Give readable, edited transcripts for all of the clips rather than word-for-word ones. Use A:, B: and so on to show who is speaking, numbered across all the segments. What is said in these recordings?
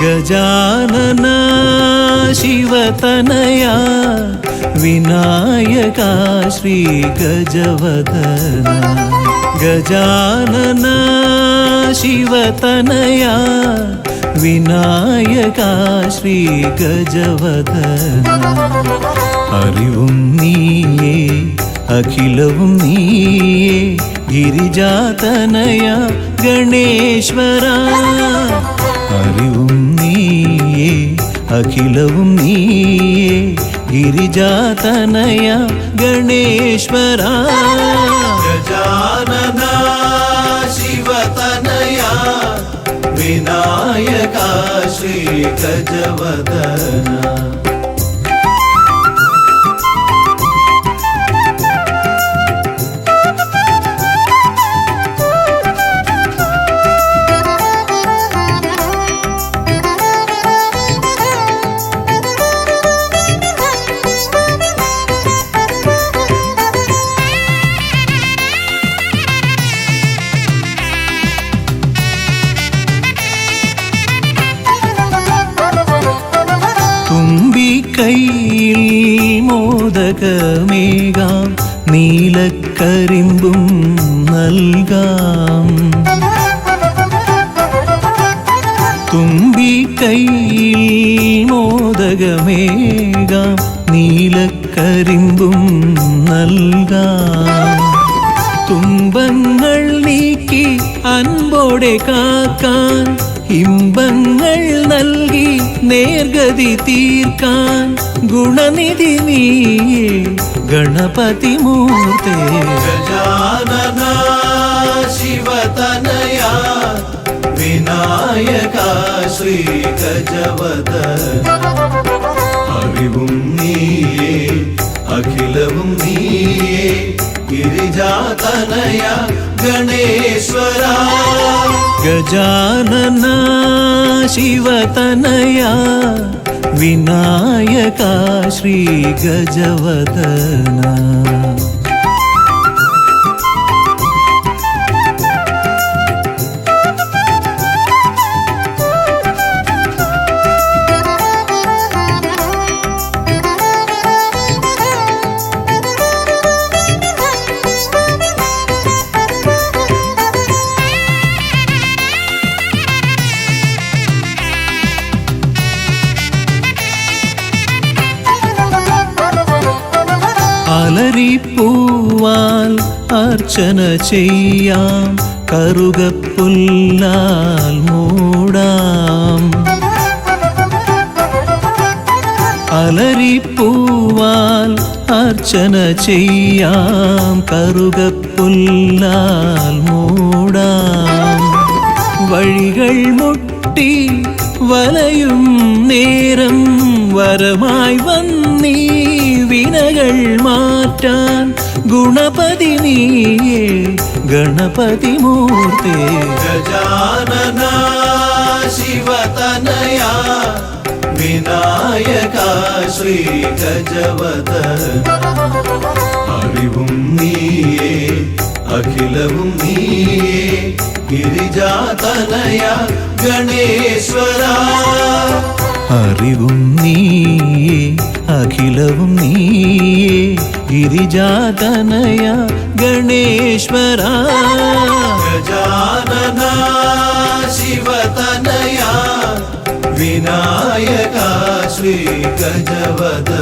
A: ಗಜಾನನ ಶಿವತನಯ ವಿನಾಯಕ ಶ್ರೀ ಗಜವದನ ಗಜಾನನ ಶಿವತನಯ ವಿನಾಯಕ ಶ್ರೀ ಗಜವದನ അറിവും നീയേ അഖിലവും നീയേ ഗിരിജാതനയ ഗണേശ്വര അറിവും നീയേ അഖിലവും നീയേ ഗിരിജാതനയ ഗണേശ്വര ഗജാനന ശിവതനയ വിനായക ശ്രീ ഗജവദന കൈയിൽ മോദകമേകാം നീലക്കരിമ്പും നൽകാം തുമ്പി കൈയിൽ മോദകമേകാം നീലക്കരിമ്പും നൽകാം തുമ്പങ്ങൾ നീക്കി അൻപോടെ കാക്കാൻ ഇമ്പങ്ങൾ നൽകി നേർഗതി തീർക്കാൻ ഗുണനിധി നീയേ ഗണപതി മൂർത്തേ ഗജാനന ശിവതനയ വിനായക ശ്രീ ഗജവദന അറിവും നീയേ അഖിലവും നീയേ ഗിരിജാതനയ ഗണേശ്വര ഗജാനന ശിവതനയ വിനായക ശ്രീ ഗജവദന അലരിപ്പൂവാൽ അർച്ചന ചെയ്യാം കറുകപ്പുല്ലാൽ മൂടാം അലരിപ്പൂവാൽ അർച്ചന ചെയ്യാം കറുകപ്പുല്ലാൽ മൂടാം വഴികൾ മുട്ടി വലയും നേരം വരമായി വന്നീ വിനകൾ മാറ്റാൻ ഗുണപതി നീയേ ഗണപതി മൂർത്തേ ഗജാനന ശിവതനയ വിനായക ശ്രീ ഗജവദന അറിവും നീയേ അഖിലവും നീയേ ഗിരിജാതനയ ഗണേശ്വര അറിവും നീയേ അഖിലവും നീയേ ഗിരിജാതനയ ഗണേശ്വര ഗജാനന ശിവതനയ വിനായക ശ്രീ ഗജവദന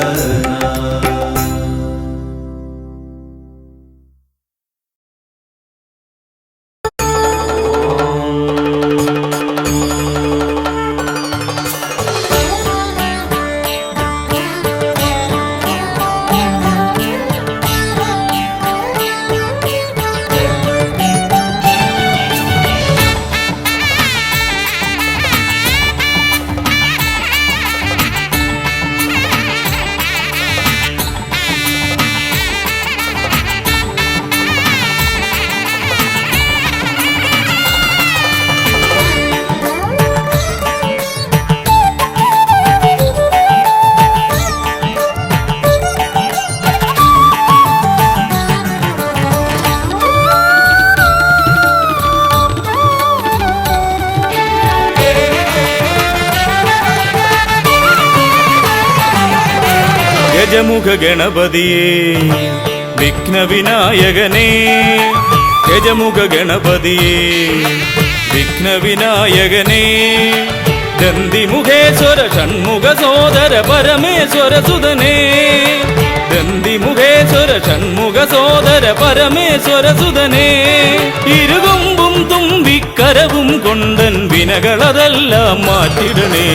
B: ഗജമുഖ ഗണപതിയേ വിഘ്നവിനായകനേ ഗജമുഖ ഗണപതിയേ വിഘ്നവിനായകനേ ദന്തിമുഖേശ്വര ഷൺമുഖ സോദര പരമേശ്വര സുതനേ ദന്തിമുഖേശ്വര ഷൺമുഖ സോദര പരമേശ്വര സുതനേ ഇരുകൊമ്പും തുമ്പിക്കരവും കൊണ്ടൻ വിനകളതെല്ലാം മാറ്റിടണേ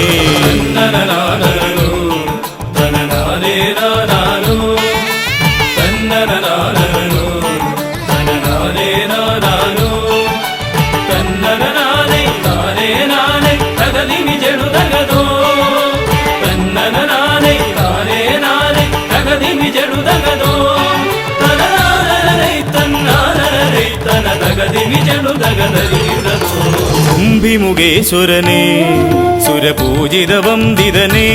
B: കുംഭിമുഖേശ്വരനേ സുരപൂജിത വന്ദിതനേ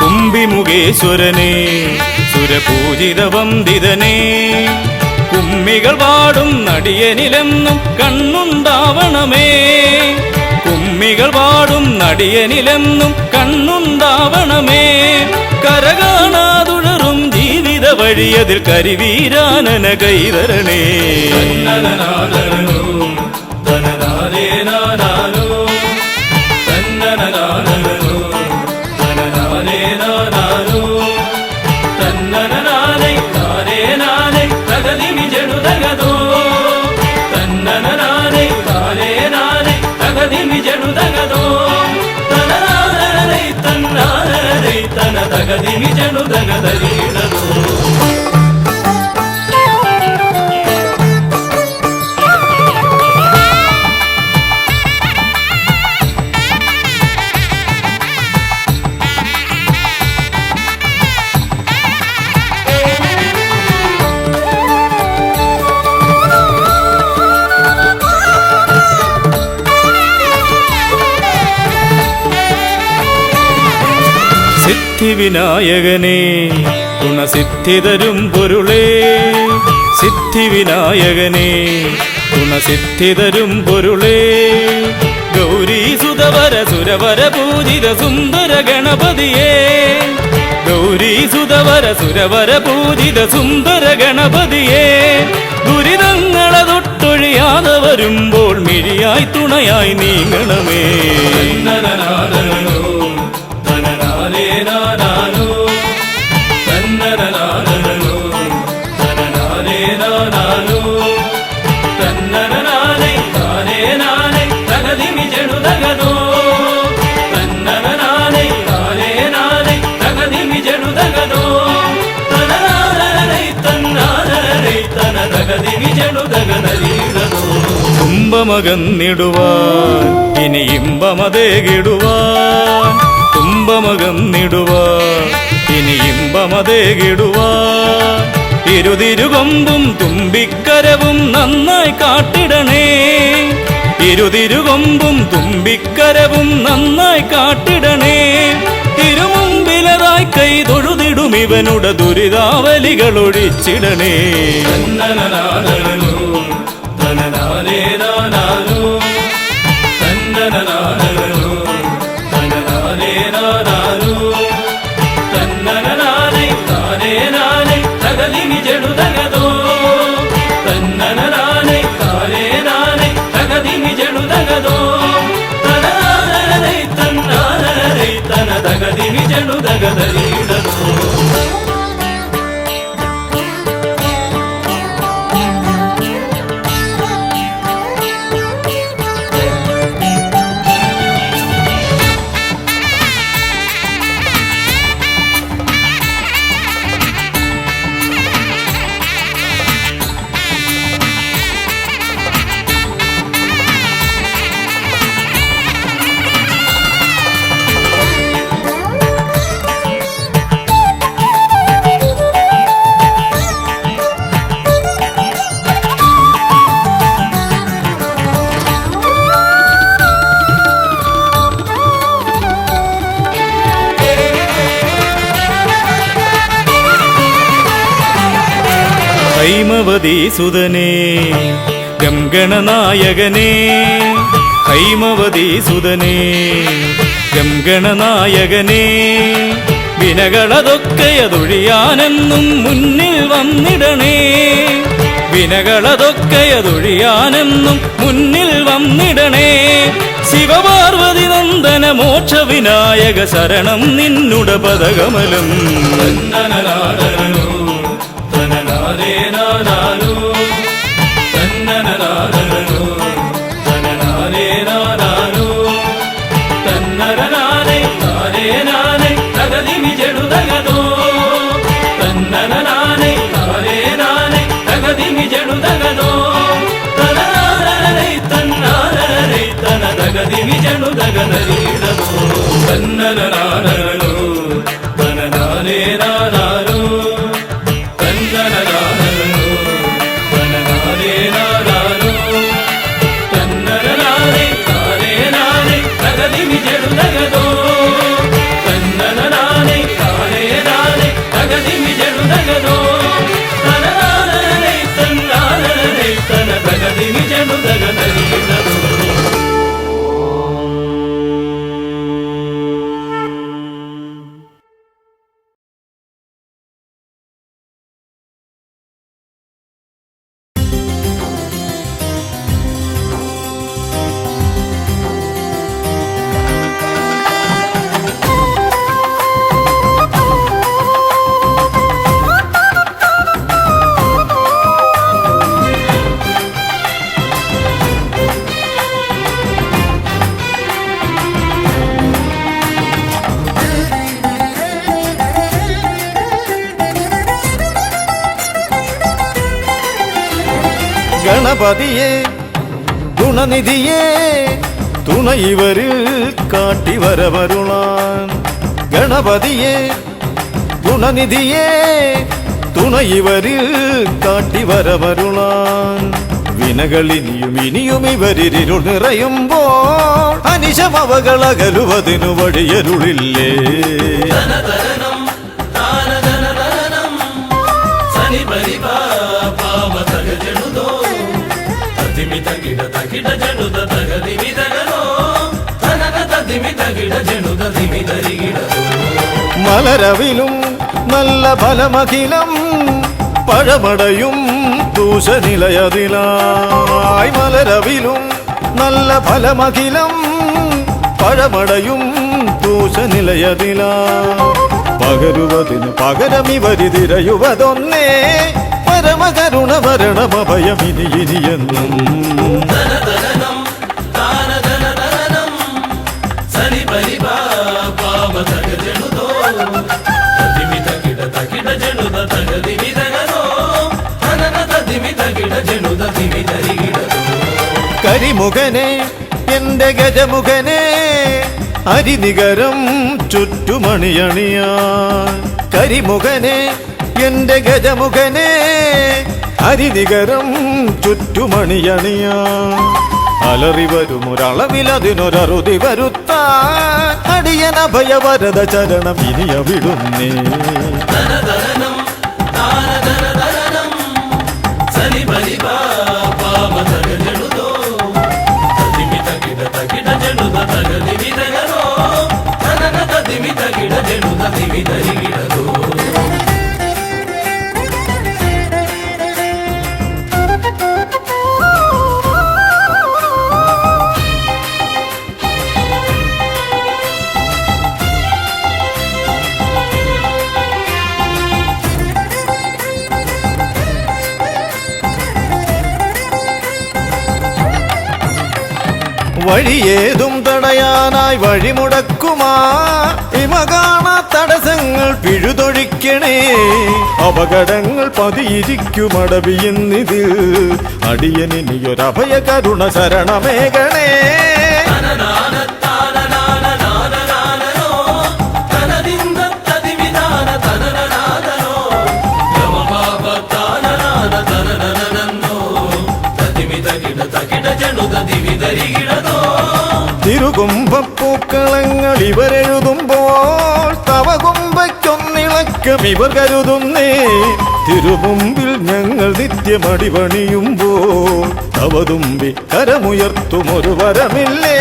B: കുംഭിമുഖേശ്വരനേ സുരപൂജിത വന്ദിതനേ കുമ്മികൾ പാടും നടിയനിലെന്നും കണ്ണുണ്ടാവണമേ കുമ്മികൾ പാടും നടിയനിലെന്നും കണ്ണുണ്ടാവണമേ കരകാണാതുഴറും ജീവിത വഴിയതിൽ കരിവീരാനന കൈതരണേ സിദ്ധിവിനായകനേ ഗുണസിദ്ധിതരും പൊരുളേ സിദ്ധിവിനായകനേ ഗുണസിദ്ധിതരും പൊരുളേ ഗൗരീസുതവര സുരവര പൂജിത സുന്ദര ഗണപതിയേ ഗൗരീസുതവര സുരവര പൂജിത സുന്ദര ഗണപതിയേ ദുരിതങ്ങളെ തൊട്ടൊഴിയാതെ വരുമ്പോൾ മിഴിയായി തുണയായി നീങ്ങണമേ തുമ്പമകന്നിടുവാൻ ഇനി ഇമ്പമതേകിടുവാൻ തുമ്പമകന്നിടുവാൻ ഇനി ഇമ്പമതേകിടുവാൻ ഇരുതിരുകൊമ്പും തുമ്പിക്കരവും നന്നായി കാട്ടിടണേ ഇരുതിരുകൊമ്പും തുമ്പിക്കരവും നന്നായി കാട്ടിടണേ തിരുമുമ്പിലതായി കൈ തൊഴുതിടും ഇവനുടെ ദുരിതാവലികൾ ഒഴിച്ചിടണേ ഹൈമവതി സുതനേ ഗംഗണനായകനേ ഹൈമവതി സുതനേ ഗംഗണനായകനേ വിനകളതൊക്കെയതൊഴിയാനെന്നും മുന്നിൽ വന്നിടണേ. വിനകളതൊക്കെയതൊഴിയാനെന്നും മുന്നിൽ വന്നിടണേ. ശിവപാർവതി നന്ദന മോക്ഷ വിനായക ശരണം നിന്നുട പദകമലം. തന്നനനാരനോ തനനാരേ നാനാരോ തന്നനനാരനോ തനനാരേ നാനാരോ തന്നനനാരേ നാരേ നാരേ തകതിമി ജടുതകതോ തന്നനനാരേ നാരേ നാരേ തകതിമി ജടുതകതോ തനനാരേ തന്നാരേ തന തകതിമി ജടുതകതരീടതോ തന്നനനാരനോ തനനാരേ നാനാരോ തന്നനനാരനോ തനനാരേ നാനാരോ തന്നനനാരേ നാരേ നാരേ തകതിമി ജടുതകതോ തന്നനനാരേ നാരേ നാരേ തകതിമി ജടുതകതോ തനനാരേ തന്നാരേ തന തകതിമി ജടുതകതരീടതോ.
C: ഗണപതിയെ ഗുണനിധിയെ തുണ ഇവരിൽ കാട്ടി വരവരുളാൻ. ഗണപതിയെ ഗുണനിധിയെ തുണ ഇവരിൽ കാട്ടി വരവരുളാൻ. വിനകളിനിയും ഇനിയും ഇവരിരുൾ നിറയുമ്പോൾ അനിശമവകളകലുവതിനു വഴിയരുളില്ലേ. മലരവിലും നല്ല ഫലമഖിലം പഴമടയും ദൂഷനിലയതിലായി. മലരവിലും നല്ല ഫലമഖിലം പഴമടയും ദൂഷനിലയതിലായി. പകരുവതിന് പകരമിവരിതിരയുവതൊന്നേ പരമകരുണ വരണമഭയമിനി ഇനിയെന്നും. കരിമുഖനെ എന്റെ ഗജമുഖനെ അരിനികരം ചുറ്റുമണിയണിയാൻ. കരിമുഖനെ എന്റെ ഗജമുഖനെ അരിനികരം ചുറ്റുമണിയണിയാൻ. അലറി വരുമൊരളവിലതിനൊരറുതി വരുത്താൻ അടിയനഭയവരദ ചരണം ഇനിയ വിടുന്നേ. വഴിയേതും തടയാനായി വഴിമുടക്കുമാ ഇമ കാണാ തടസ്സങ്ങൾ പിഴുതൊഴിക്കണേ. അപകടങ്ങൾ പതിയിരിക്കുമടവിയെന്നിതിൽ അടിയനിയൊരഭയ കരുണ ശരണമേകണേ. തിരുകുംഭപ്പൂക്കളങ്ങൾ ഇവരെഴുതുമ്പോൾ തവകുംഭയ്ക്കൊന്നിളക്കം ഇവർ കരുതുന്നേ. തിരുമുമ്പിൽ ഞങ്ങൾ നിത്യമടിപണിയുമ്പോൾ തവതുമ്പി കരമുയർത്തുമൊരു വരമില്ലേ.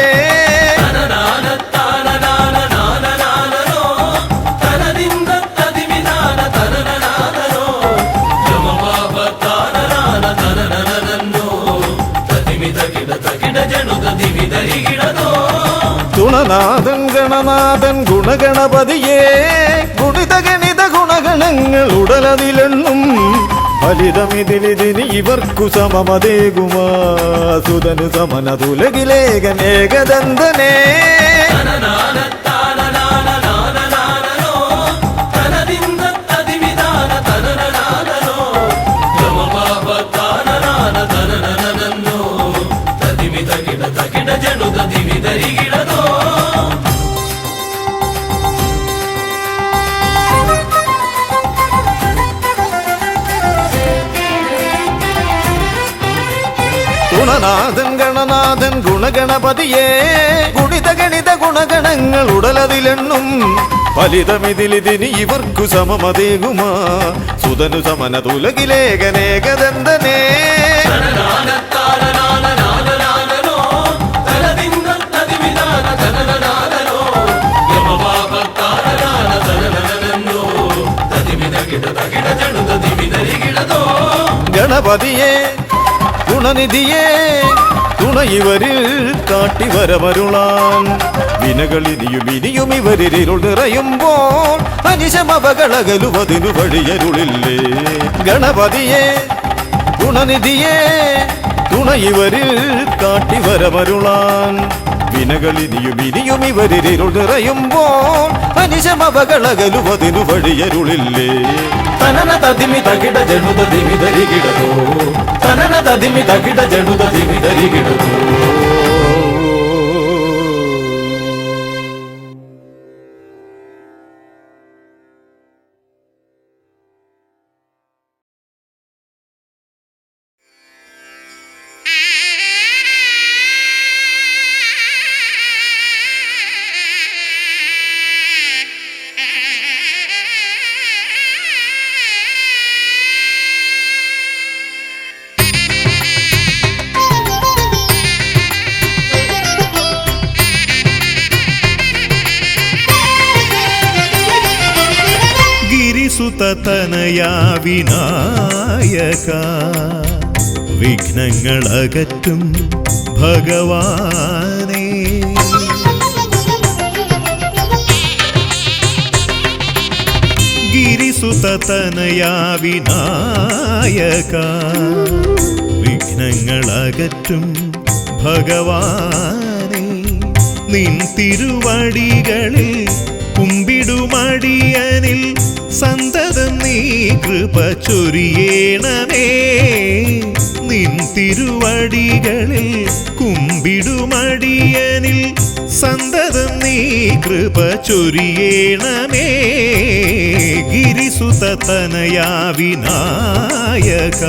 B: തനദിൻ
C: ഗുണനാഥൻ ഗണനാഥൻ ഗുണഗണപതിയേ ഗുണിത ഗണിത ഗുണഗണങ്ങൾ ഉടലതിലെണ്ണും ഫലിതമിതിലിതിന് ഇവർക്കു സമമതേകുമാ സുതനു സമനതുലകിലേകനേകദന്തനേ ഗുണനാഥൻ ഗണനാഥൻ ഗുണഗണപതിയേ ഗുണിത ഗണിത ഗുണഗണങ്ങൾ ഉടലതിലെണ്ണും ഫലിതമിതിലിതിന് ഇവർക്കു സമമതേകുമാ സുതനു സമനതുലകിലേകനേകദന്തനേ ഗണപതിയേ ഗുണനിധിയേ തുണയിവരിൽ കാട്ടിവരമരുളാൻ വിനകളിനിയും ഇനിയും ഇവരിരുൾ നിറയുമ്പോൾ അനിശമവകളകലുവതിനു വഴിയരുളില്ലേ ഗണപതിയേ ഗുണനിധിയേ തുണയിവരിൽ കാട്ടിവരമരുളാൻ വിനകളിനിയും ഇനിയും ഇവരിരുൾ നിറയുമ്പോൾ അനിശമവകളകലുവതിനു വഴിയരുളില്ലേ തനന തതിമി തകിട ജണുത ദിമി ധരികിടതോ തനന തതിമി തകിട ജണുത ദിമി ധരികിടതോ
D: സുതനയാ വിനായക വിഘ്നങ്ങളകറ്റും ഭഗവാനേ ഗിരിസുതനയാ വിനായക വിഘ്നങ്ങളകറ്റും ഭഗവാനേ നിൻ തിരുവടികളിൽ കുമ്പിടുമടിയനിൽ സന്തതം നീ കൃപ ചൊരിയേണമേ നിൻ തിരുവടികളിൽ കുമ്പിടുമടിയനിൽ സന്തതം നീ കൃപ ചൊരിയേണമേ ഗിരിസുതനയാ വിനായക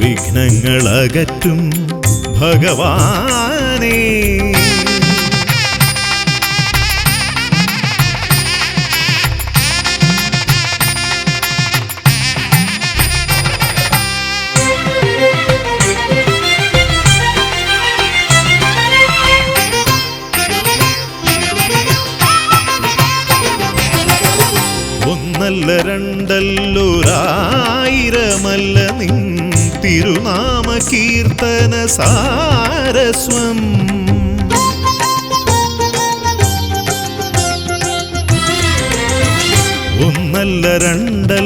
D: വിഘ്നങ്ങളകറ്റും ഭഗവാനേ ഒന്നല്ല രണ്ടല്ലൊരായിരമല്ല നിൻ തിരുനാമ കീർത്തന സാരസ്വം ഒന്നല്ല രണ്ടല്ലൊരായിരമല്ല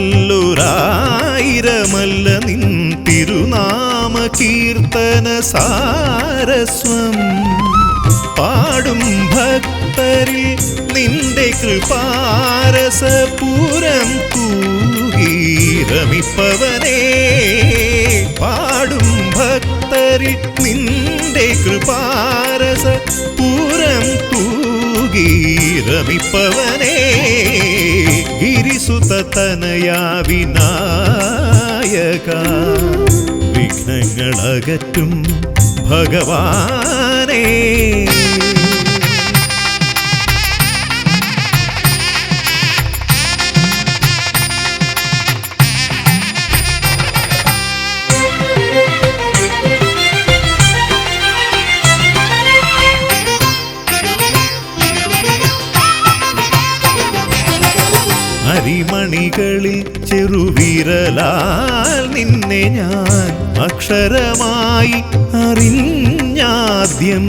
D: നിൻ തിരുനാമ കീർത്തന സാരസ്വം പാടും ഭക്തരിൽ നിന്റെ കൃപാരസപൂരം തൂകീരമിപ്പവനേ പാടും ഭക്തരിൽ നിന്റെ കൃപാരസപൂരം തൂകീരമിപ്പവനേ ഗിരിസുതനയാ വിനായക വിഘ്നങ്ങളകറ്റും ഭഗവാനേ അരിമണികളിൽ ചെറുവിരലാൽ നിന്നെ ഞാൻ അക്ഷരമായി അറിഞ്ഞാദ്യം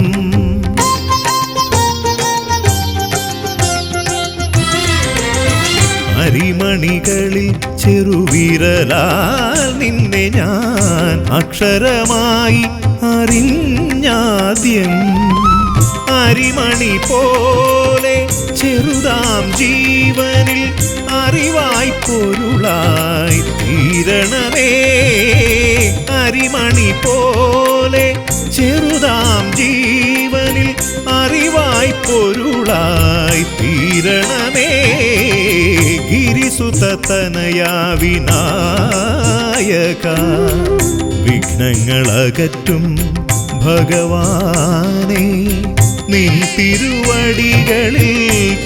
D: അരിമണികളിൽ ചെറുവിരലാൽ നിന്നെ ഞാൻ അക്ഷരമായി അറിഞ്ഞാദ്യം. അരിമണി പോലെ ചെറുതാം ജീവനിൽ അറിവായി പൊരുളായി തീരണമേ. അരിമണി പോലെ ചെറുതാം ജീവനിൽ അറിവായി പൊരുളായി തീരണമേ. ഗിരിസുതനയാ വിനായക വിഘ്നങ്ങളകറ്റും ഭഗവാനേ. നിൻ തിരുവടികളിൽ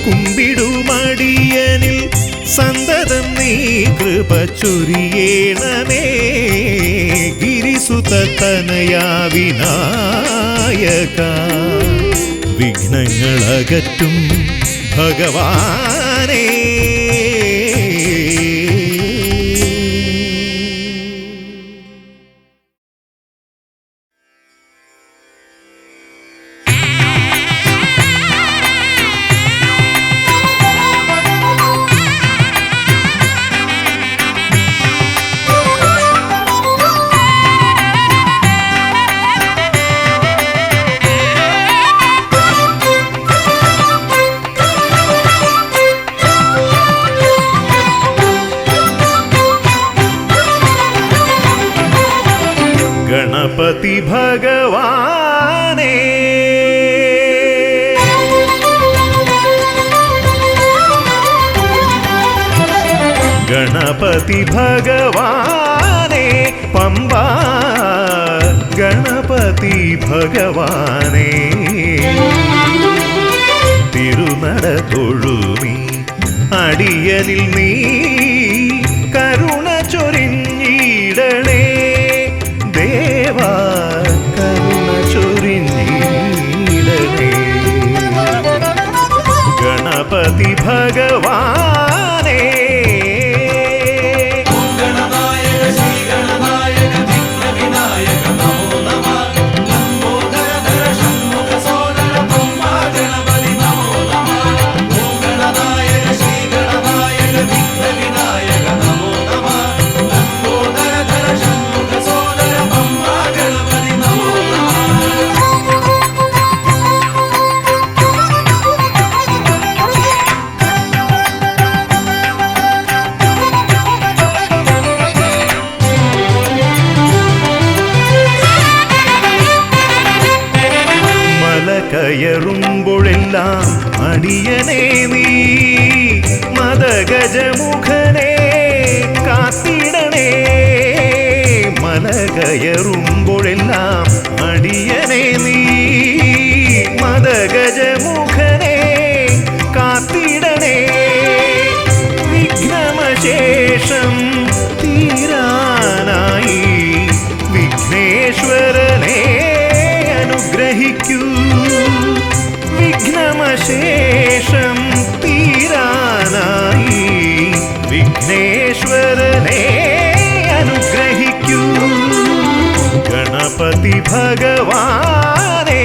D: കുമ്പിടുമടിയനിൽ സന്തതം നീ കൃപ ചൊരിയേണമേ. ഗിരിസുതനയാ വിനായക വിഘ്നങ്ങളകറ്റും ഭഗവാനേ. ഗണപതി ഭഗവാനേ, ഗണപതി ഭഗവാനേ, പമ്പ ഗണപതി ഭഗവാനേ. തിരുനട തൊഴുമി അടിയനിൽ നീ കരുണ ചൊരിഞ്ഞിടണേ. ദേവാ കരുണ ചൊരിഞ്ഞിടണേ. ഗണപതി ഭഗവാനേ, കയറുമ്പോഴെല്ലാം അടിയനേ നീ മദഗജമുഖനെ കാത്തിടണേ. മല കയറുമ്പോഴെല്ലാം അടിയനേ നീ മദഗജമുഖനെ കാത്തിടണേ. വിഘ്നമശേഷം തീരാനായി വിഘ്നേശ്വരനെ അനുഗ്രഹിക്കൂ. വിഘ്നമശേഷം തീരാനായി വിഘ്നേശ്വരനെ അനുഗ്രഹിക്കൂ. ഗണപതി ഭഗവാനേ,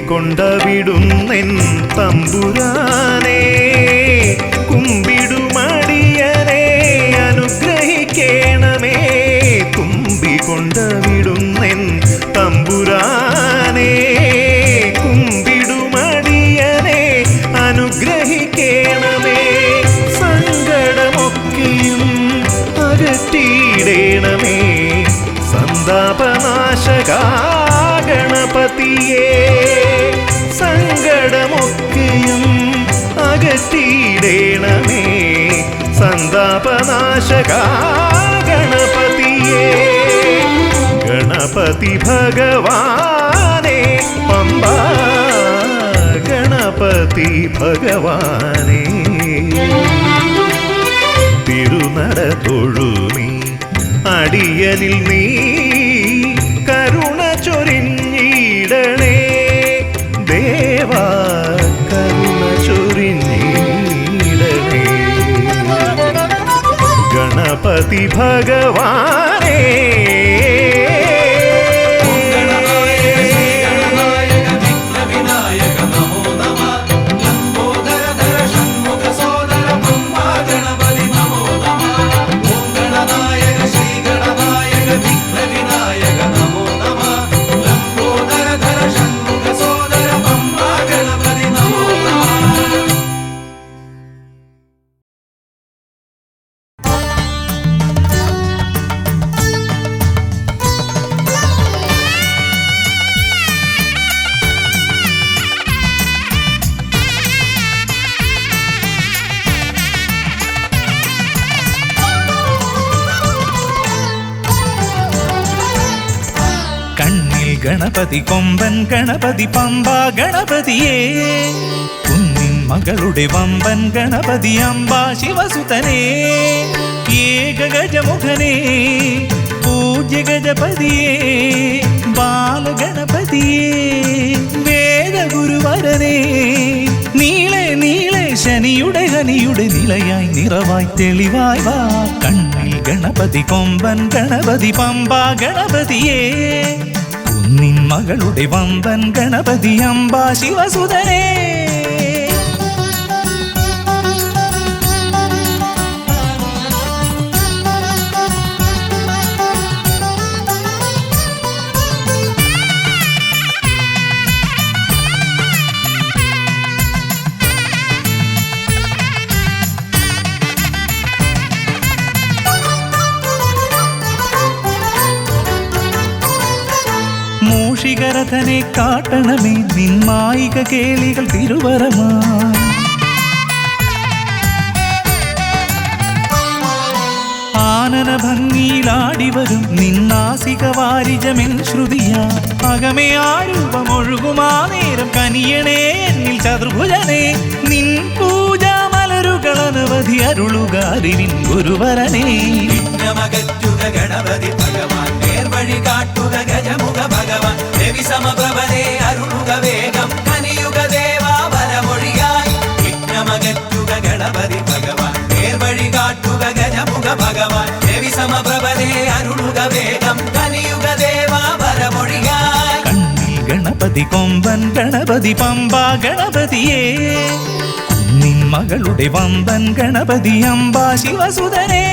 D: കൊണ്ടവിടുന്നെൻ തമ്പുരാനെ കുമ്പിടുമടിയനെ അനുഗ്രഹിക്കണമേ. കുമ്പികൊണ്ടവിടുന്നെൻ തമ്പുരാനെ കുമ്പിടുമടിയനെ അനുഗ്രഹിക്കണമേ. സങ്കടമൊക്കെയും അകറ്റിയിടണമേ. സന്താപനാശകാ ഗണപതിയേ, സങ്കടമൊക്കെയും അകറ്റിയിടണമേ. സന്താപനാശകാ ഗണപതിയേ. ഗണപതി ഗണപതി ഭഗവാനേ പമ്പാ ഗണപതി ഭഗവാനേ തിരുനട തൊഴുമീ അടിയനിൽ നീ കരുണ ചൊരിഞ്ഞിടണേ ദേവാ കരുണ ചൊരിഞ്ഞിടണേ ഗണപതി ഭഗവാനേ
A: ഗണപതി കൊമ്പൻ ഗണപതി പമ്പ ഗണപതിയേ കുന്നിൻ മകളുടെ വമ്പൻ ഗണപതി അമ്പ ശിവസുതനേ ഏകഗജമുഖനേ പൂജ്യ ഗജപതിയേ ബാലഗണപതിയേ വേദഗുരുവരനേ നീളെ നീളെ ശനിയുടെ ഹനിയുടെ നിലയായി നിറവായി തെളിവായി വാ കണ്ണിൽ ഗണപതി കൊമ്പൻ ഗണപതി പമ്പ ഗണപതിയേ നിൻ മകളുടെ വമ്പൻ ഗണപതി അമ്പ ശിവസുതനേ മൂഷികരഥനെ കാട്ടണമേ നിന്മായിക കേളികൾ തിരുവരമായി ആനന ഭംഗിയിലാടിവരും നിന്നാസിക വാരിജമെൻ ശ്രുതിയാ അകമേ ആരൂപമൊഴുകുമാ നേരം കനിയണേ എന്നിൽ ചതുർഭുജനേ നിൻ പൂജാമലരുകളനവധി അരുളുകാരിൻ ഗുരുവരനേ
E: വിഘ്നമകറ്റുക ഗണപതി ഭഗവാൻ നേർവഴി കാട്ടുക ഗജമുഖ ഭഗവാൻ രവി സമപ്രഭനെ അരുളുക വേഗം കനിയുക ദേവാ വരമൊഴിയായി വിഘ്നമകറ്റുക ഗണപതി ഭഗവാൻ നേർവഴി കാട്ടുക ഗജമുഖ ഭഗവാൻ രവി സമപ്രഭനെ അരുളുക വേഗം കനിയുക ദേവാ വരമൊഴിയായി
A: കണ്ണിൽ ഗണപതി കൊമ്പൻ ഗണപതി പമ്പ ഗണപതിയേ നിൻ മകളുടെ വമ്പൻ ഗണപതി അമ്പ ശിവസുതനേ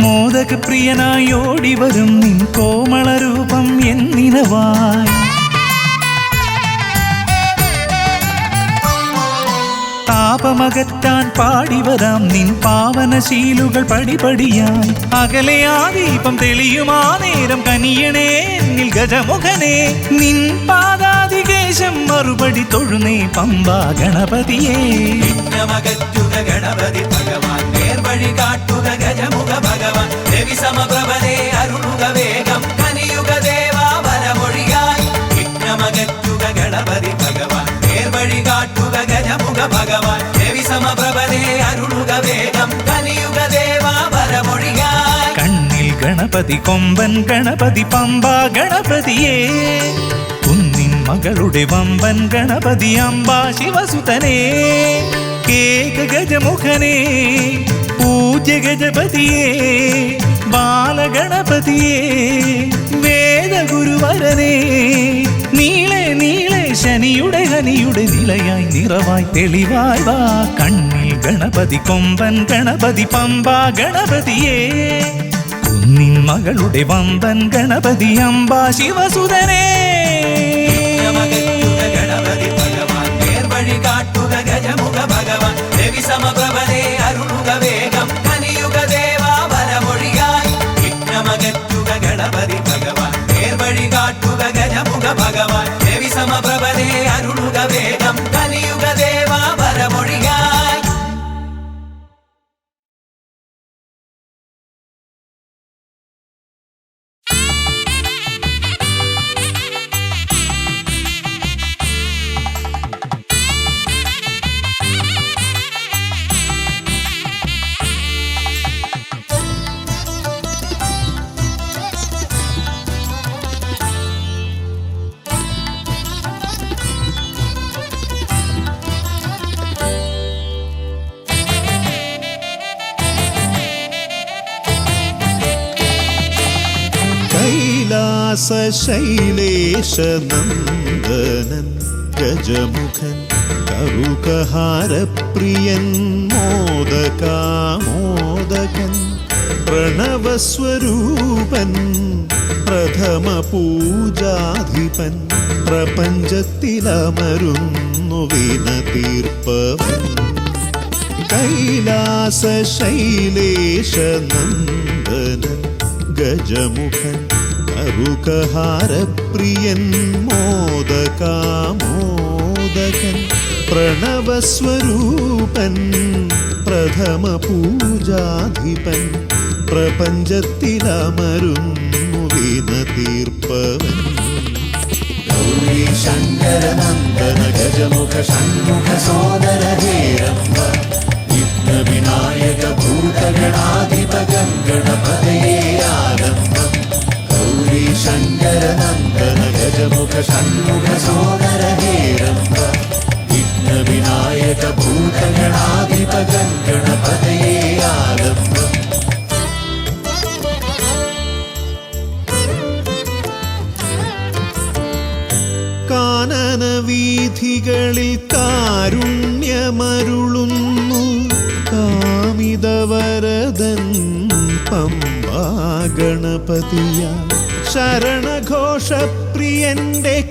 A: മോദകപ്രിയനായി ഓടിവരും നിൻ കോമളരൂപം എന്നിനവായി താപമകറ്റാൻ പാടിവരാം നിൻ പാവനശീലുകൾ പടിപടിയായി അകലെ ആ ദീപം തെളിയുമാ നേരം കനിയണേ എന്നിൽ ഗജമുഖനേ നിൻ പാദാതികേശം മറുപടി തൊഴുന്നേ പമ്പ ഗണപതിയേ
E: വിഘ്നമകറ്റുക ഗണപതി ഭഗവാൻ നേർവഴി കാട്ടുക ഗജമുഖ ഭഗവാൻ രവി സമപ്രഭനെ അരുളുക വേഗം കനിയുക ദേവാ വരമൊഴിയായി വിഘ്നമകറ്റുക ഗണപതി ഭഗവാൻ നേർവഴി കാട്ടുക ഗജമുഖ ഭഗവാൻ രവി സമപ്രഭനെ അരുളുക വേഗം കനിയുക ദേവാ വരമൊഴിയായി
A: കണ്ണിൽ ഗണപതി കൊമ്പൻ ഗണപതി പമ്പ ഗണപതിയേ കുന്നിൻ മകളുടെ വമ്പൻ ഗണപതി അമ്പ ശിവസുതനേ ഏകഗജമുഖനേ പൂജ്യ ഗജപതിയേ ബാലഗണപതിയേ വേദഗുരുവരനേ നീളെ നീളെ ശനിയുടെ ഹനിയുടെ നിലയായി നിറവായി തെളിവായി വാ കണ്ണിൽ ഗണപതി കൊമ്പൻ ഗണപതി പമ്പ ഗണപതിയേ കുന്നിൻ മകളുടെ വമ്പൻ ഗണപതി അമ്പ ശിവസുതനേ
E: ഗണപതി ഭഗവാൻ നേർവഴി കാട്ടുക ഗജമുഖ ഭഗവാൻ രവി സമപ്രഭനെ അരുളുക വേഗം കനിയുക ദേവാ വരമൊഴിയായി വിഘ്നമകറ്റുക ഗണപതി ഭഗവാൻ
D: കൈലാസശൈലേശനന്ദനൻ ഗജമുഖൻ കറുകഹാരപ്രിയൻ മോദകാമോദകൻ പ്രണവസ്വരൂപൻ പ്രഥമ പൂജാധിപൻ പ്രപഞ്ചത്തിലമരുന്നു വിനതീർപ്പവൻ കൈലാസശൈലേശനന്ദനൻ ഗജമുഖൻ കറുകഹാരപ്രിയൻ മോദകാമോദകൻ പ്രണവസ്വരൂപൻ പ്രഥമ പൂജാധിപൻ പ്രപഞ്ചത്തിലമരുന്നു വിനതീർപ്പവൻ
E: ഗൗരി ശങ്കര നന്ദന ഗജമുഖ ഷൺമുഖ സോദര ഹേരംബ വിഘ്ന വിനായക ഭൂതഗണാധിപ ഗണപതയേ ആലംബം ഗൗരി ശങ്കര നന്ദന ഗജമുഖ ഷൺമുഖ സോദര ഹേരംബ വിഘ്ന വിനായക ഭൂതഗണാധിപ ഗണപതയേ ആലംബം
D: കാനനവീഥികളിൽ കാരുണ്യമരുളുന്നു കാമിതവരദൻ പമ്പാ ഗണപതിയ ശരണഘോഷപ്രിയന്റെ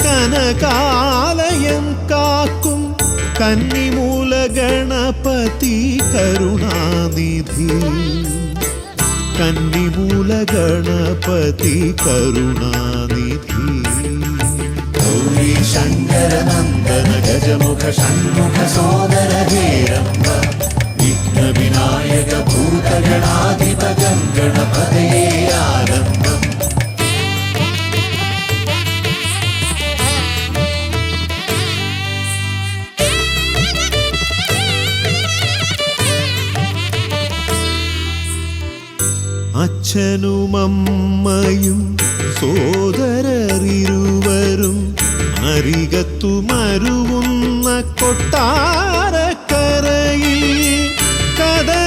D: കനകാലയം കാക്കും കന്നിമൂല ഗണപതി കരുണാനിധി കന്നിമൂല ഗണപതി കരുണാനിധി
E: ഗൗരി ശങ്കര നന്ദന ഗജമുഖ ഷൺമുഖ സോദര ഹേരംബ വിഘ്ന വിനായക ഭൂതഗണാധിപ ഗണപതയേ ആലംബം
D: അച്ഛനുമമ്മയും സോദരരിരുവരും അരികത്തു മരുവുന്ന കൊട്ടാരക്കരയിൽ കഥനങ്ങളെരിയുന്നു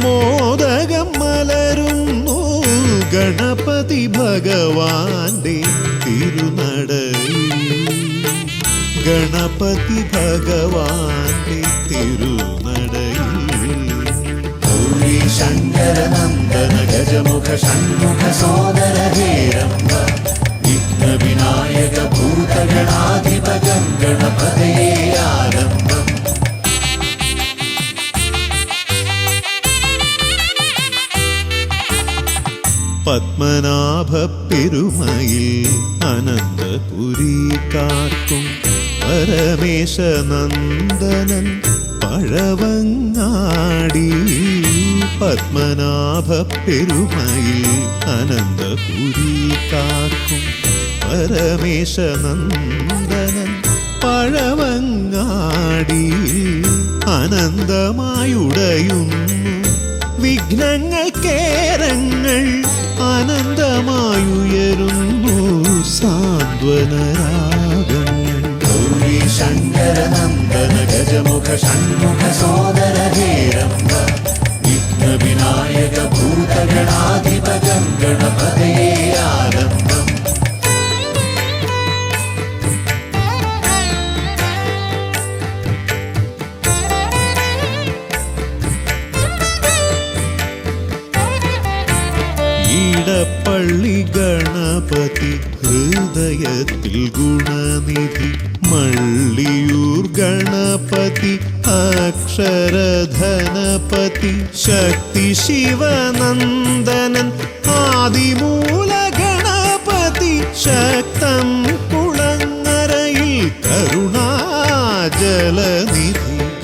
D: മോദകം മലരുന്നു ഗണപതി ഭഗവാന്റെ തിരുനടയിൽ ഗണപതി ഭഗവാന്റെ തിരുനടയിൽ
E: ഗൗരി ശങ്കര നന്ദന ഗജമുഖ ഷൺമുഖ സോദര ഹേരംബ വിഘ്ന വിനായക ഭൂതഗണാധിപ ഗണപതയേ ആലംബം
D: പത്മനാഭ പെരുമയിൽ അനന്തപുരി കാക്കും പരമേശനന്ദനൻ പഴവങ്ങാടി പത്മനാഭ പെരുമയിൽ അനന്തപുരി കാക്കും പരമേശനന്ദനൻ പഴവങ്ങാടി അനന്തമായുടയുന്നു വിഘ്നങ്ങൾ കേരങ്ങൾ അനന്തമായുയരുന്നു സാന്ത്വനരാഗങ്ങൾ
E: ഗൗരി ശങ്കര നന്ദന ഗജമുഖ ഷൺമുഖ സോദര ഹേരംബ വിഘ്ന വിനായക ഭൂതഗണാധിപ ഗണപതയേ ആലംബം
D: ഈടപ്പള്ളി ഗണപതി ഹൃദയത്തിൽ ഗുണനിധി മള്ളിയൂർ ഗണപതി അക്ഷരധനപതി ശക്തി ശിവനന്ദനൻ ആദിമൂല ഗണപതി ശക്തം കുളങ്ങരയിൽ കരുണാജലനിധി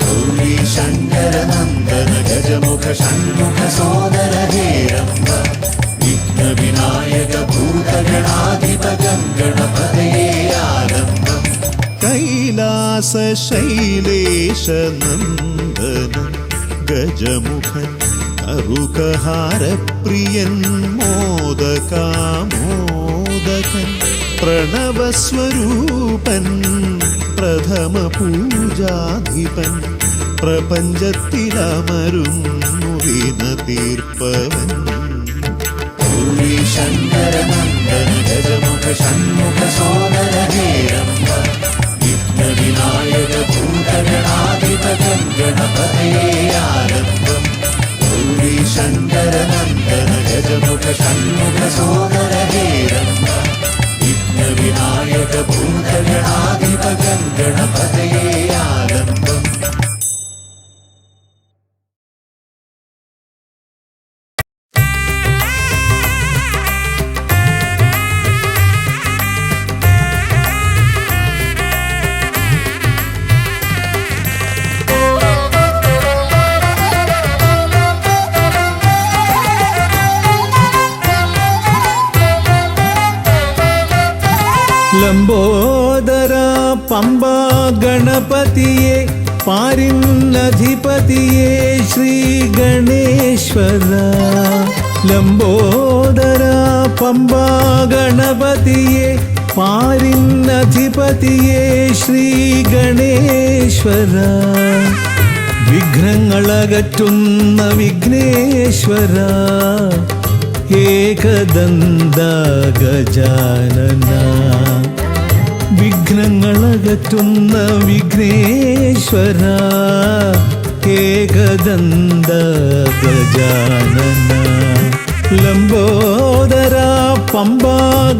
E: ഗൗരി ശങ്കര നന്ദന ഗജമുഖ ഷൺമുഖ സോദര ഹേരംബ വിഘ്ന വിനായക ഭൂതഗണാധിപ ഗണപതയേ ആലംബം
D: കൈലാസശൈലേശനന്ദനൻ ഗജമുഖൻ കറുകഹാരപ്രിയൻ മോദകാമോദകൻ പ്രണവസ്വരൂപൻ പ്രഥമ പൂജാധിപൻ പ്രപഞ്ചത്തിലമരുന്നു വിനതീർപ്പവൻ
E: ഗൗരി ശങ്കര നന്ദന ഗജമുഖ ഷൺമുഖ സോദര ഹേരംബ വിഘ്ന വിനായക ഭൂതഗണാധിപതം ഗണപതയേ ആരംഭം ഗൗരി ശങ്കര നന്ദന ഗജമുഖ ഷൺമുഖ സോദര ഹേരംബ വിഘ്ന വിനായക ഭൂതഗണാധിപതം ഗണപതയേ ആരംഭം.
F: ലംബോദര പമ്പ ഗണപതിയെ പാരിന്നധിപതിയെ ശ്രീ ഗണേശ്വര ലംബോദര പമ്പ ഗണപതിയെ പാരിന്നധിപതിയെ ശ്രീ ഗണേശ്വര വിഘ്നങ്ങളകറ്റുന്ന വിഘ്നേശ്വര ഏകദന്ത ഗജാനന വിഘ്നങ്ങളകറ്റുന്ന വിഘ്നേശ്വര ഏകദന്ത ഗജാനന ലംബോദര പമ്പ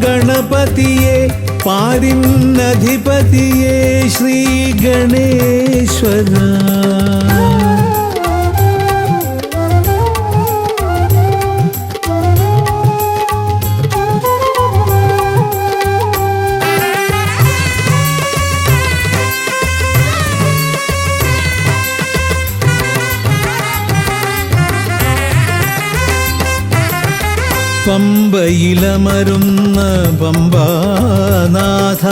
F: ഗണപതിയെ പാരിന്നധിപതിയെ ശ്രീ ഗണേശ്വര പമ്പയിലമരുന്ന പമ്പാനാഥ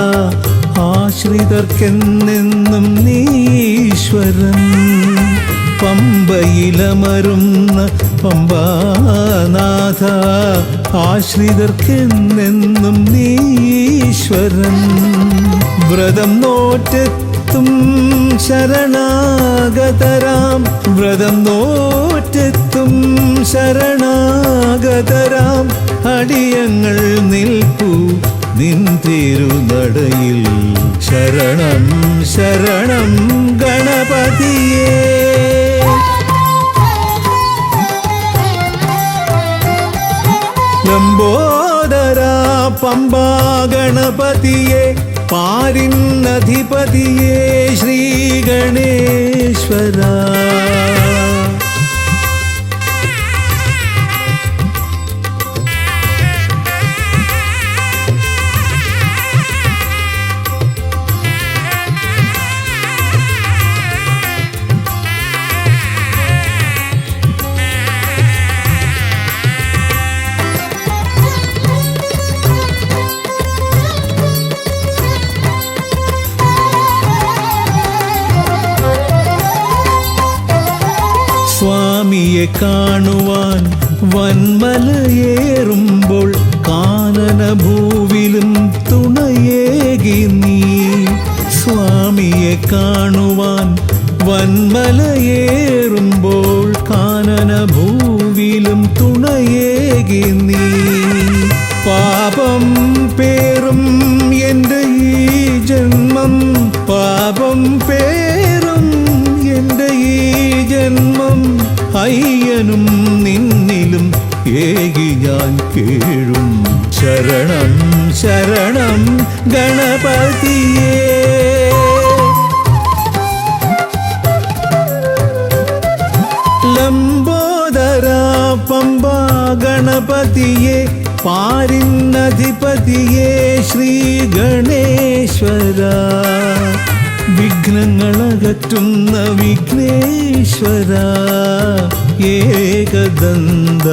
F: ആശ്രിതർക്കെന്നെന്നും നീശ്വരൻ പമ്പയിലമരുന്ന പമ്പാനാഥ ആശ്രിതർക്കെന്നെന്നും നീശ്വരൻ വ്രതം നോറ്റെത്തും ശരണാഗതരാം വ്രതം നോറ്റെത്തും ശരണാഗതരാം അടിയങ്ങൾ നിൽപ്പൂ നിൻ തിരുനടയിൽ ശരണം ശരണം ഗണപതിയേ ലംബോദര പമ്പ ഗണപതിയെ പാരിന്നധിപതിയെ ശ്രീ ഗണേശ്വര സ്വാമിയെ കാണുവാൻ വന്മലയേറുമ്പോൾ കാനനഭൂവിലും തുണയേകി നീ സ്വാമിയെ കാണുവാൻ വന്മലയേറുമ്പോൾ കാനനഭൂവിലും തുണയേകി നീ പാപം പേറും എൻ്റെ ഈ ജന്മം പാപം പേറും എൻ്റെ ഈ ജന്മം അയ്യനും നിന്നിലും ഏകി ഞാൻ കേഴും ശരണം ശരണം ഗണപതിയേ ലംബോദര പമ്പ ഗണപതിയെ പാരിന്നധിപതിയെ ശ്രീ ഗണേശ്വര വിഘ്നങ്ങളകറ്റുന്ന വിഘ്നേശ്വര ഏകദന്ത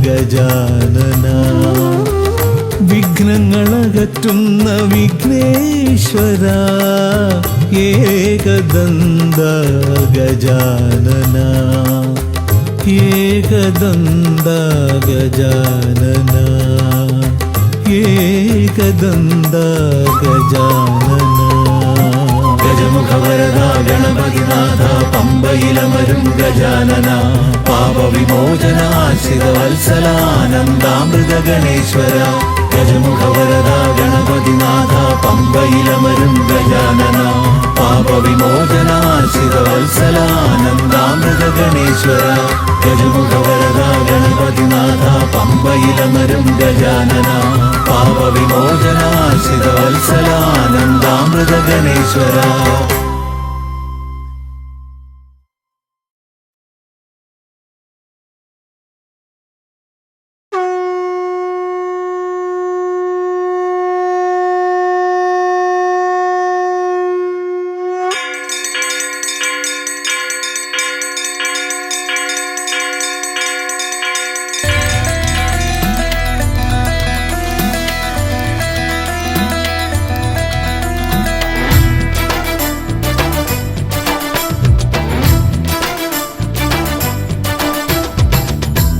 F: ഗജാനന വിഘ്നങ്ങളകറ്റുന്ന വിഘ്നേശ്വര ഏകദന്ത ഗജാനന ഏകദന്ത ഗജാനന ഏകദന്ത ഗജാനന ഗജമുഖ വരദ ഗണപതിനാഥ പമ്പയിലമരും ഗജാനന പാപവിമോചന ആശ്രിത വത്സലാനന്ദാമൃത ഗണേശ്വര ഗജമുഖവരദ ഗണപതിനാഥ പമ്പയിലമരും ഗജാനന പാപവിമോചന ആശ്രിത വത്സലാനന്ദാമൃത ഗണേശ്വര ഗജമുഖവരദ ഗണപതിനാഥ പമ്പയിലമരും ഗജാനന പാപവിമോചന ആശ്രിത വത്സലാനന്ദാമൃത ഗണേശ്വര.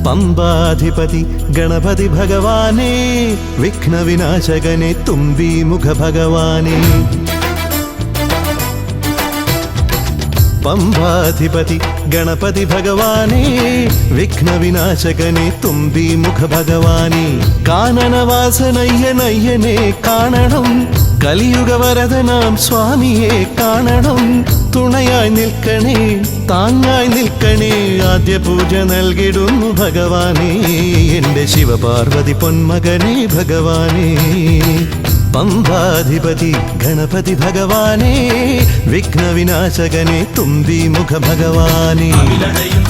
D: പമ്പാധിപതി ഗണപതി ഭഗവാനേ വിഘ്നവിനാശകനെ തുമ്പി മുഖ ഭഗവാനേ പമ്പാധിപതി ഗണപതി ഭഗവാനേ വിഘ്നവിനാശകനെ തുമ്പി മുഖ ഭഗവാനേ കാനനവാസനയ്യനയ്യനെ കാണണം കലിയുഗവരദനാം സ്വാമിയെ കാണണം തുണയായി നിൽക്കണേ താങ്ങായി നിൽക്കണേ ആദ്യ പൂജ നൽകിടുന്നു ഭഗവാനേ എൻ്റെ ശിവപാർവതി പൊന്മകനേ ഭഗവാനേ പമ്പാധിപതി ഗണപതി ഭഗവാനേ വിഘ്നവിനാശകനെ തുമ്പി മുഖ ഭഗവാനേ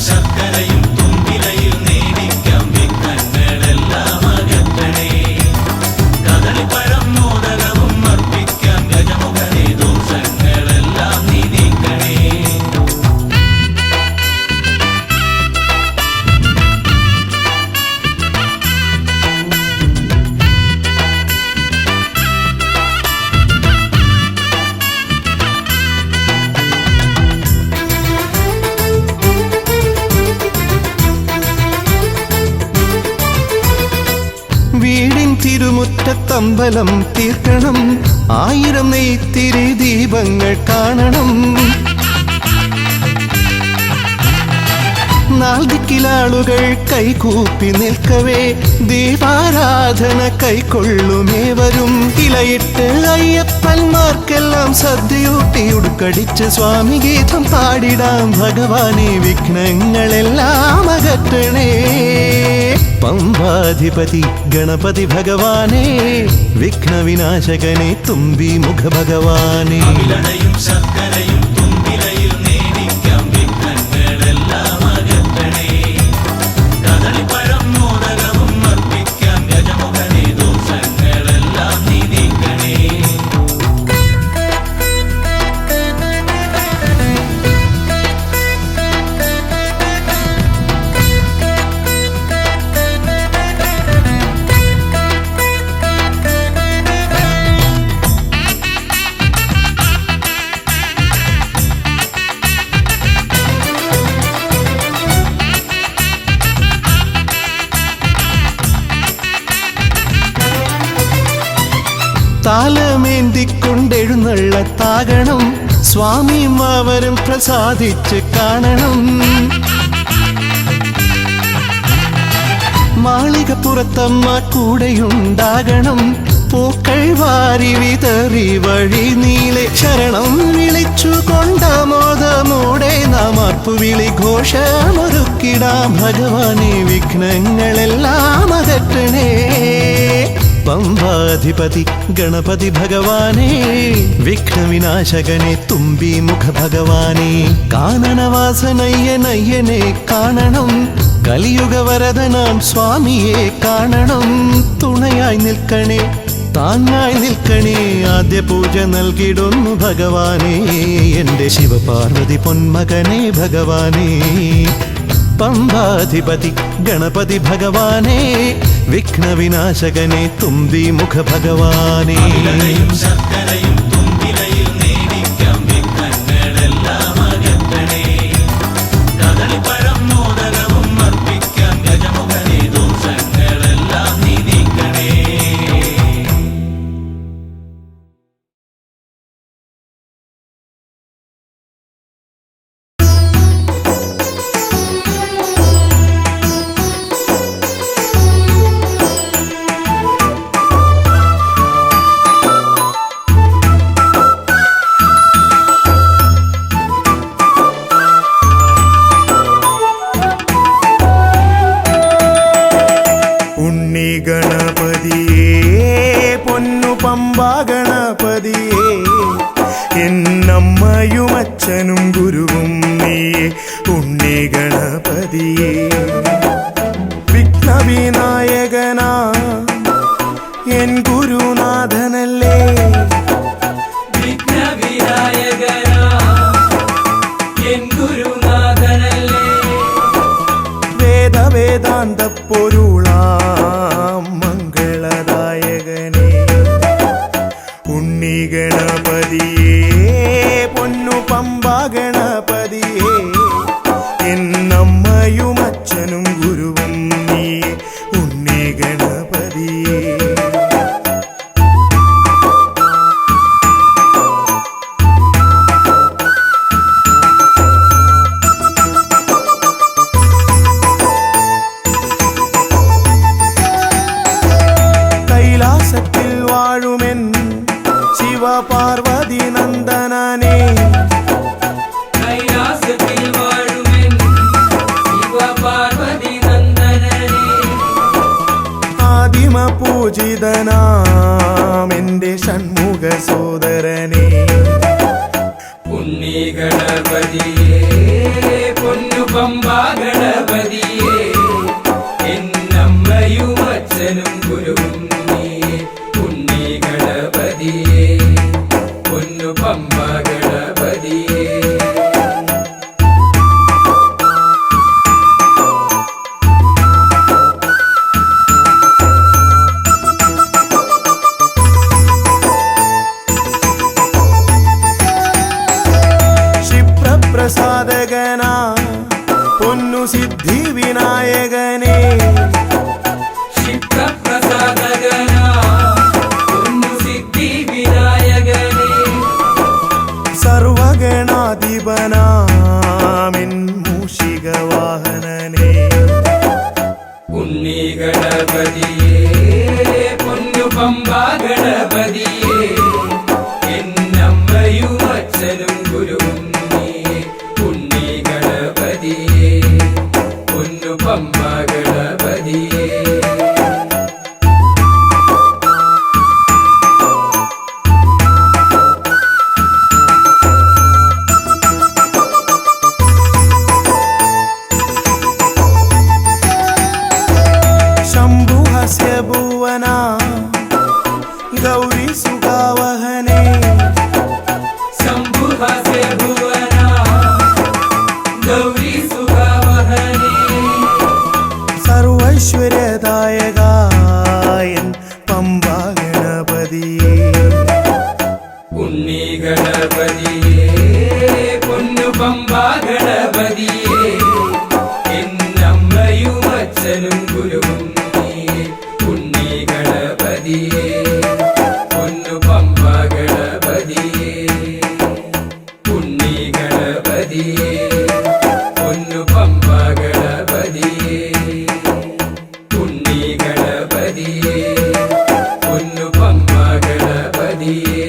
E: ശർക്കരയും തുമ്പിലയിൽ നേടിക്കാം വിഘ്നങ്ങളെല്ലാം അകറ്റണേ കദളിപ്പഴം മോദകവും അർപ്പിക്കാം ഗജമുഖനെ ദോഷങ്ങളെല്ലാം നീ നീക്കണേ.
D: വീടിൻ തിരുമുറ്റത്തമ്പലം തീർക്കണം 1000 നെയ്ത്തിരി ദീപങ്ങൾ കാണണം നാൽദിക്കിലാളുകൾ കൈകൂപ്പി നിൽക്കവേ ദീപാരാധന കൈക്കൊള്ളുമേവരും ഇലയിട്ട് അയ്യപ്പന്മാർക്കെല്ലാം സദ്യയൂട്ടി ഉടുക്കടിച്ച് സ്വാമി ഗീതം പാടിടാം ഭഗവാനെ വിഘ്നങ്ങളെല്ലാം അകറ്റണേ പമ്പാധിപതി ഗണപതി ഭഗവാനേ വിഘ്നവിനാശകനെ തുമ്പി മുഖ ഭഗവാനേ
E: ശർക്കരയും തുമ്പിലയിൽ നേടിക്കാം വിഘ്നങ്ങളെല്ലാം അകറ്റണേ കദളിപ്പഴം മോദകവും അർപ്പിക്കാം ഗജമുഖനെ ദോഷങ്ങളെല്ലാം നീ നീക്കണേ.
D: താലമേന്തിക്കൊണ്ടെഴുന്നള്ളത്താകണം സ്വാമിമാവരും പ്രസാദിച്ച് കാണണം മാളികപ്പുറത്തമ്മ കൂടെയുണ്ടാകണം പൂക്കൾ വാരി വിതറി വഴി നീളെ ശരണം വിളിച്ചു കൊണ്ടാമോദമോടെ നാം അർപ്പുവിളി ഘോഷമൊരുക്കിടാം ഭഗവാനെ വിഘ്നങ്ങളെല്ലാം അകറ്റണേ പമ്പാധിപതി ഗണപതി ഭഗവാനേ വിഘ്നവിനാശകനെ തുമ്പി മുഖ ഭഗവാനേ കാനനവാസനയ്യനയ്യനെ കാണണം കലിയുഗവരദനാം സ്വാമിയെ കാണണം തുണയായി നിൽക്കണേ താങ്ങായി നിൽക്കണേ ആദ്യ പൂജ നൽകിടുന്നു ഭഗവാനേ എൻ്റെ ശിവപാർവതി പൊന്മകനേ ഭഗവാനേ പമ്പാധിപതി ഗണപതി ഭഗവാനേ വിഘ്നവിനാശകനെ തുമ്പി മുഖ ഭഗവാനേ
E: ശർക്കരയും തുമ്പിലയിൽ നേടിക്കാം വിഘ്നങ്ങളെല്ലാം അകറ്റണേ കദളിപ്പഴം മോദകവും അർപ്പിക്കാം ഗജമുഖനെ ദോഷങ്ങളെല്ലാം നീ നീക്കണേ.
G: പമ്പാ ഗണപതിയേ എന്നമ്മയും അച്ഛനും ഗുരുവും നീയേ ഉണ്ണി ഗണപതിയേ കൈലാസത്തിൽ വാഴുമെൻ ശിവപാർവതി നന്ദനനേ
E: കൈലാസത്തിൽ വാഴുമെൻ ശിവപാർവതി നന്ദനനേ
G: ആദിമ പൂജിതനാമെന്റെ ഷൺമുഖ സോദരനേ
E: ഉണ്ണി ഗണപതിയേ പൊന്നു പമ്പാ ഗണപതിയേ എന്നമ്മയും അച്ഛനും ഗുരുവും നീയേ ഉണ്ണി ഗണപതിയേ പൊന്നു പമ്പാ ഗണപതിയേ
G: ക്ഷിപ്രപ്രസാദകനാ പൊന്നു സിദ്ധി വിനായകനേ
E: ക്ഷിപ്രപ്രസാദകനാ പൊന്നു സിദ്ധി വിനായകനേ
G: സർവഗണാധിപനാമിൻ മൂഷിക വാഹനനേ
E: ഉണ്ണി ഗണപതിയേ പൊന്നു പമ്പാ ഗണപതിയേ എന്നമ്മയും അച്ഛനും ഗുരുവും നീയേ ഉണ്ണി ഗണപതിയേ പൊന്നു പമ്പാ ഗണപതിയേ
G: ശംഭുഹസ്യ ഭുവന ഗൗരി സുഖാവഹനേ
E: ശംഭുഹസ്യ ഭുവന ഗൗരി സുഖാവഹനേ
G: സർവൈശ്വര്യദായകായൻ പമ്പാ ഗണപതിയേ
E: ഉണ്ണി ഗണപതിയേ പൊന്നു പമ്പാ ഗണപതിയേ എന്നമ്മയും അച്ഛനും ഗുരുവും നീയേ ഉണ്ണി ഗണപതിയേ പൊന്നു പമ്പാ ഗണപതിയേ ഉണ്ണി ഗണപതിയേ പൊന്നു പമ്പാ ഗണപതിയേ ഉണ്ണി ഗണപതിയേ പൊന്നു പമ്പാ ഗണപതിയേ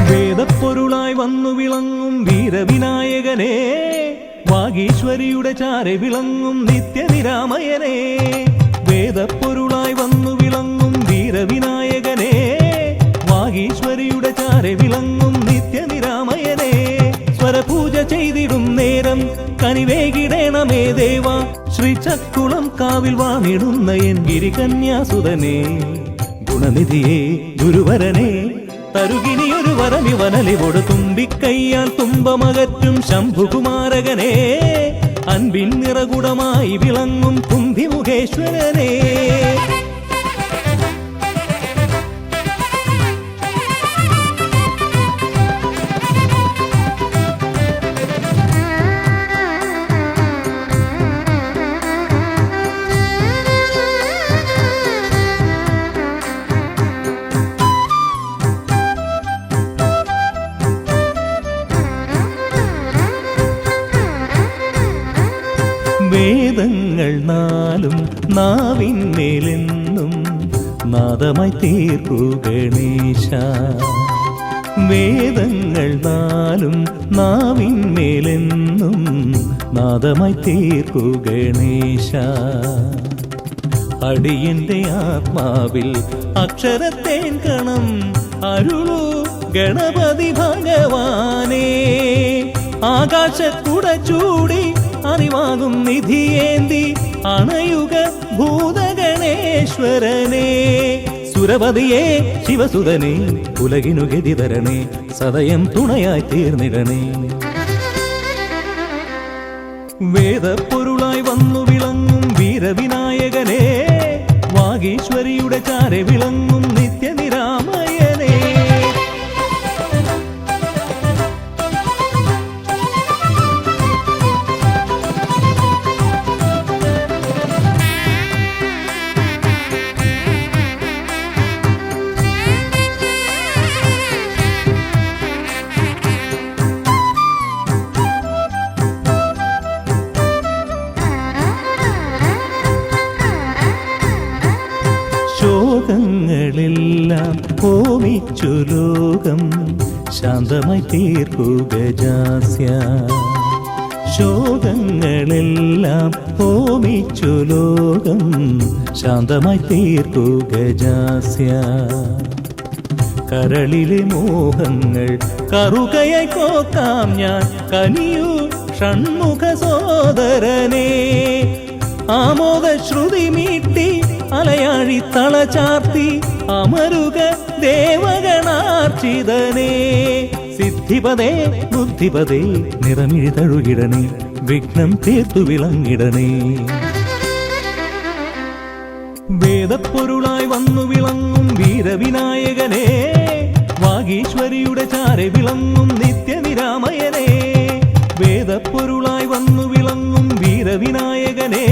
A: വേദപ്പൊരുളായി വന്നു വിളങ്ങും വീരവിനായകനെ വാഗീശ്വരിയുടെ ചാരെ വിളങ്ങും നിത്യനിരാമയനെ വേദപ്പൊരുളായി വന്നു വിളങ്ങും വീരവിനായകനെ വാഗീശ്വരിയുടെ ചാരെ വിളങ്ങും നിത്യനിരാമയനെ സ്വരപൂജ ചെയ്തിടും നേരം കനിവേകിടേണമേ ദേവ ശ്രീചക്കുളം കാവിൽ വാണിടുന്ന എൻ ഗിരികന്യാസുതനെ ഗുണനിധിയെ ഗുരുവരനെ തരുകിനിയൊരു വരമിവനലിവോട് തുമ്പിക്കയ്യാൽ തുമ്പമകറ്റും ശംഭുകുമാരകനെ അൻപിൻ നിറകുടമായി വിളങ്ങും കുംഭിമുഖേശ്വരനെ വേദങ്ങൾ നാലും നാവിന്മേലെന്നും നാദമായി തീർക്കൂ ഗണേശ. വേദങ്ങൾ നാലും നാവിന്മേലെന്നും നാദമായി തീർക്കൂ ഗണേശ. അടിയന്റെ ആത്മാവിൽ അക്ഷരത്തേൻ കണം അരുളൂ ഗണപതി ഭഗവാനേ. ആകാശക്കുട ചൂടി അറിവാകും നിധിയേന്തി അണയുക ഭൂതഗണേശ്വരനെ. സുരപതിയെ ശിവസുതനെ ഉലകിനു ഗതിതരണേ, സദയം തുണയായി തീർന്നിടണേ. വേദപ്പൊരുളായി വന്നു വിളങ്ങും വീരവിനായകനെ, വാഗീശ്വരിയുടെ ചാരെ വിളങ്ങും നിത്യനിരാമയനെ. ശോകങ്ങളെല്ലാം ഹോമിച്ചു ലോകം ശാന്തമായി തീർക്കൂ ഗജാസ്യ. ശോകങ്ങളെല്ലാം ഹോമിച്ചു ലോകം ശാന്തമായി തീർക്കൂ ഗജാസ്യ. കരളിലെ മോഹങ്ങൾ കറുകയായി കോക്കാം ഞാൻ, കനിയൂ ഷൺമുഖ സോദരനെ. ആമോദ ശ്രുതി മീട്ടി അലയാഴി തളചാർത്തി അമരുക ദേവഗണാർച്ചിതനേ. സിദ്ധിപദേ ബുദ്ധിപദേ നിറമിഴി തഴുകിടണേ, വിഘ്നം തീർത്തു വിളങ്ങിടണേ. വേദപ്പൊരുളായി വന്നു വിളങ്ങും വീരവിനായകനെ, വാഗീശ്വരിയുടെ ചാരെ വിളങ്ങും നിത്യനിരാമയനെ. വേദപ്പൊരുളായി വന്നു വിളങ്ങും വീരവിനായകനെ,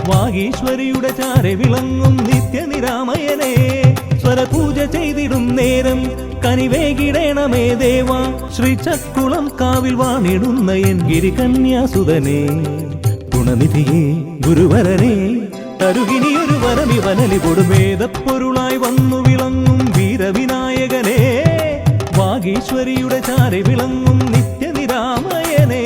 A: വാഗീശ്വരിയുടെ ചാരെ വിളങ്ങും നിത്യനിരാമയനെ. സ്വരപൂജ ചെയ്തിടും നേരം കനിവേകിടേണമേ ദേവ. ശ്രീചക്കുളം കാവിൽ വാണിടുന്ന എൻ ഗിരികന്യാസുതനെ. ഗുണനിധിയെ ഗുരുവരനെ തരുകിനിയൊരു വരമിവനലി കൊടും. വേദപ്പൊരുളായി വന്നു വിളങ്ങും വീരവിനായകനെ, വാഗീശ്വരിയുടെ ചാരെ വിളങ്ങും നിത്യനിരാമയനെ.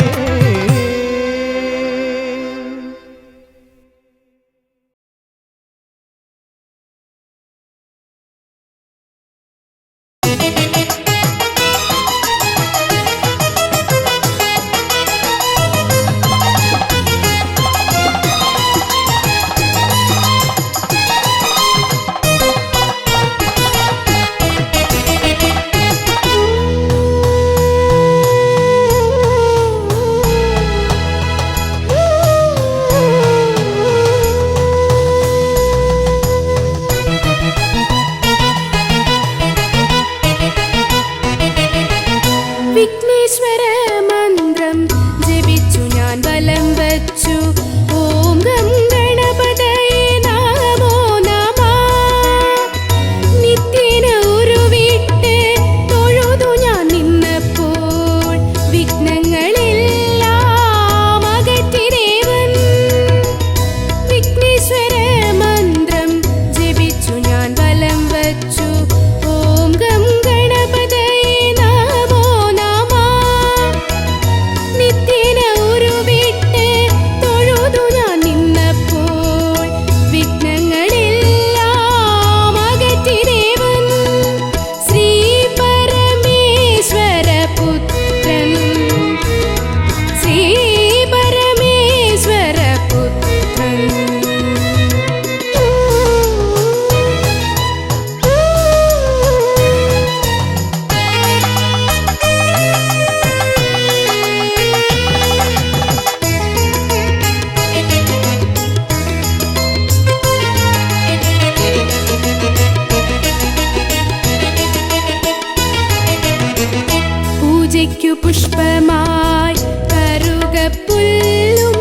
H: പുഷ്പമായി കറുകപ്പുല്ലും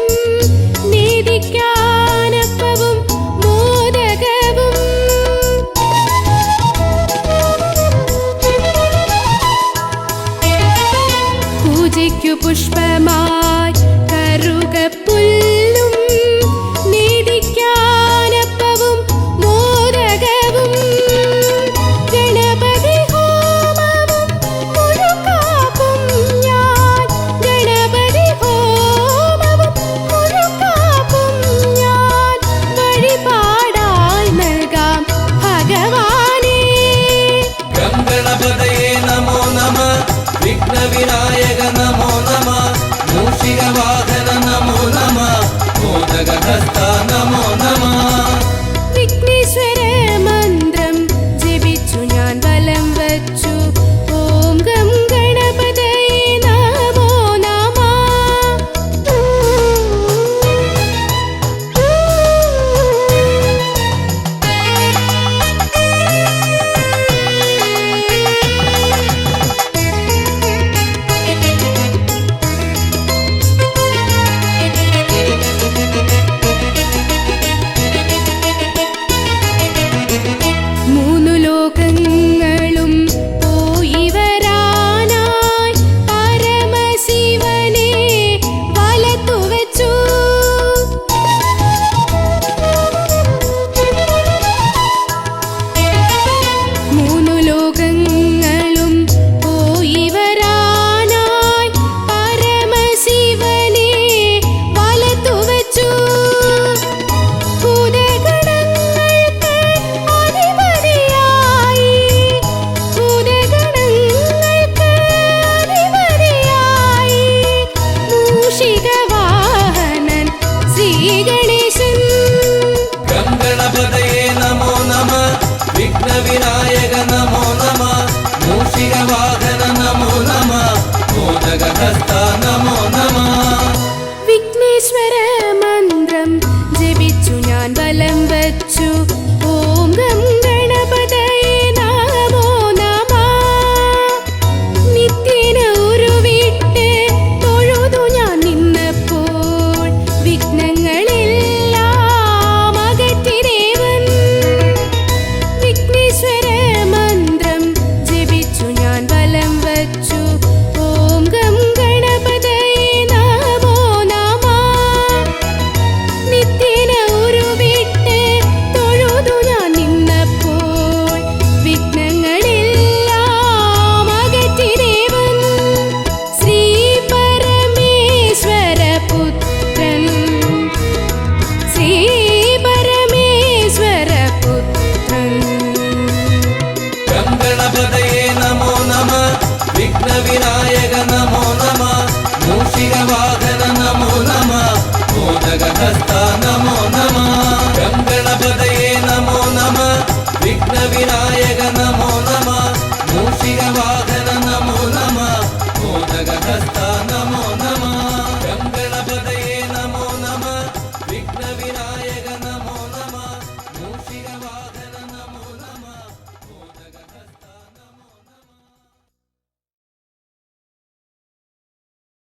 H: നീതിക്കാനപ്പവും മോദകവും പൂജയ്ക്കു പുഷ്പമായി കറുകപ്പുല്ലും നീതിക്കാനപ്പവും മോദകവും ലോക